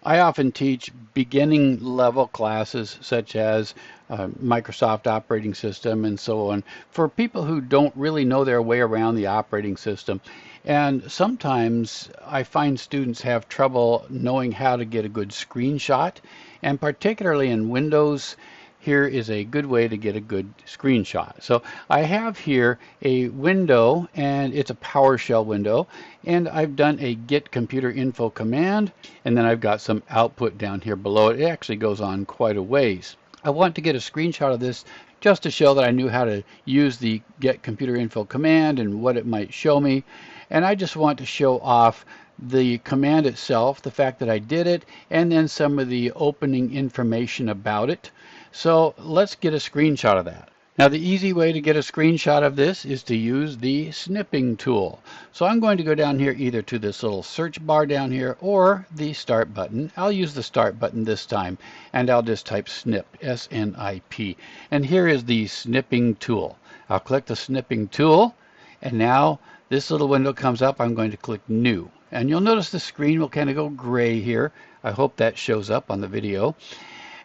I often teach beginning level classes such as Microsoft operating system and so on for people who don't really know their way around the operating system. And sometimes I find students have trouble knowing how to get a good screenshot, and particularly in Windows, here is a good way to get a good screenshot. So I have here a window, and it's a PowerShell window, and I've done a get computer info command, and then I've got some output down here below it. It actually goes on quite a ways. I want to get a screenshot of this just to show that I knew how to use the get computer info command and what it might show me. And I just want to show off the command itself, the fact that I did it, and then some of the opening information about it. So let's get a screenshot of that. Now the easy way to get a screenshot of this is to use the snipping tool. So I'm going to go down here either to this little search bar down here or the start button. I'll use the start button this time, and I'll just type snip, S-N-I-P. And here is the snipping tool. I'll click the snipping tool, and now this little window comes up. I'm going to click new. And you'll notice the screen will kind of go gray here. I hope that shows up on the video.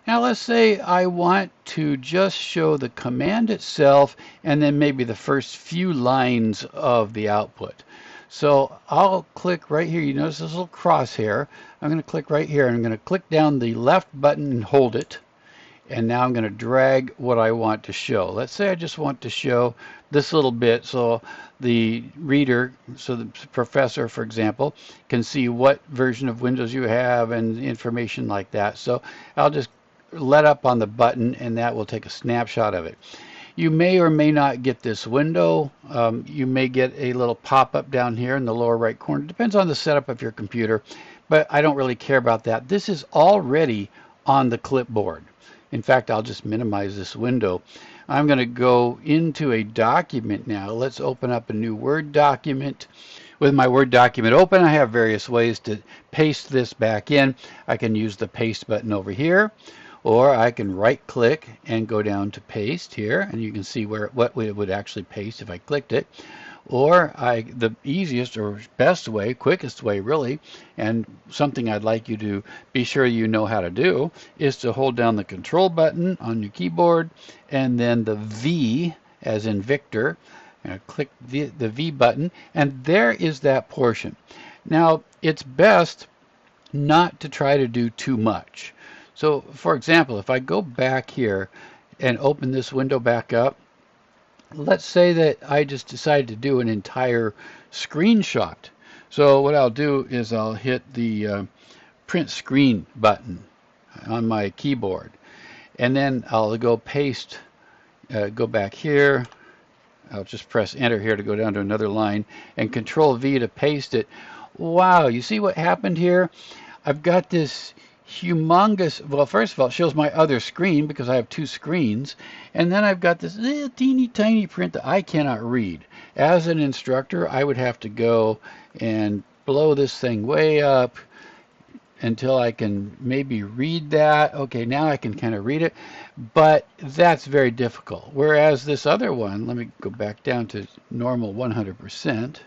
Now let's say I want to just show the command itself and then maybe the first few lines of the output. So I'll click right here. You notice this little crosshair. I'm going to click right here, and I'm going to click down the left button and hold it. And now I'm going to drag what I want to show. Let's say I just want to show this little bit so the reader, so the professor, for example, can see what version of Windows you have and information like that. So I'll just let up on the button, and that will take a snapshot of it. You may or may not get this window. You may get a little pop-up down here in the lower right corner. It depends on the setup of your computer, but I don't really care about that. This is already on the clipboard. In fact, I'll just minimize this window. I'm going to go into a document now. Let's open up a new Word document. With my Word document open, I have various ways to paste this back in. I can use the paste button over here, or I can right click and go down to paste here, and you can see what it would actually paste if I clicked it. Or the easiest or best way, quickest way really, and something I'd like you to be sure you know how to do, is to hold down the control button on your keyboard and then the V as in Victor. Click the V button, and there is that portion. Now it's best not to try to do too much. So for example, if I go back here and open this window back up, let's say that I just decided to do an entire screenshot. So what I'll do is I'll hit the print screen button on my keyboard, and then I'll go paste, go back here. I'll just press enter here to go down to another line, and control V to paste it. Wow, you see what happened here? I've got this humongous, well, first of all, it shows my other screen because I have two screens, and then I've got this little teeny tiny print that I cannot read. As an instructor, I would have to go and blow this thing way up until I can maybe read that. Okay, now I can kind of read it, but that's very difficult. Whereas this other one, let me go back down to normal 100%.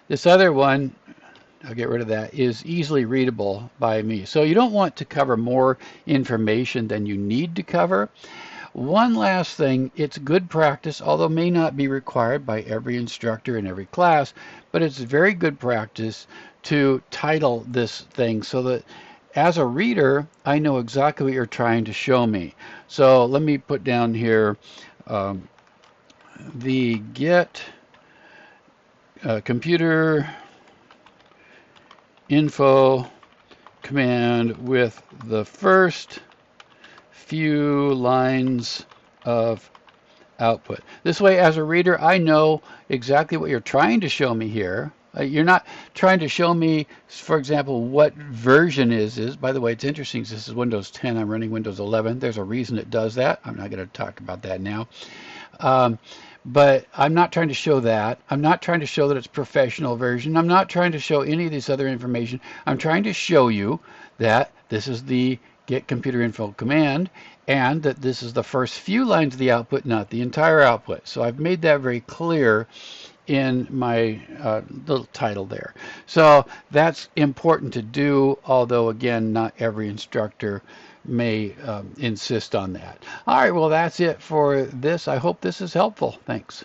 This other one, I'll get rid of that, is easily readable by me. So you don't want to cover more information than you need to cover. One last thing, it's good practice, although may not be required by every instructor in every class, but it's very good practice to title this thing so that as a reader, I know exactly what you're trying to show me. So let me put down here the get computer info command with the first few lines of output. This way, as a reader, I know exactly what you're trying to show me here. You're not trying to show me, for example, what version is. By the way, it's interesting. This is Windows 10. I'm running Windows 11. There's a reason it does that. I'm not going to talk about that now. But I'm not trying to show that. I'm not trying to show that it's professional version. I'm not trying to show any of this other information. I'm trying to show you that this is the get computer info command, and that this is the first few lines of the output, not the entire output. So I've made that very clear in my little title there. So that's important to do, although again, not every instructor may insist on that. All right, well, that's it for this. I hope this is helpful. Thanks.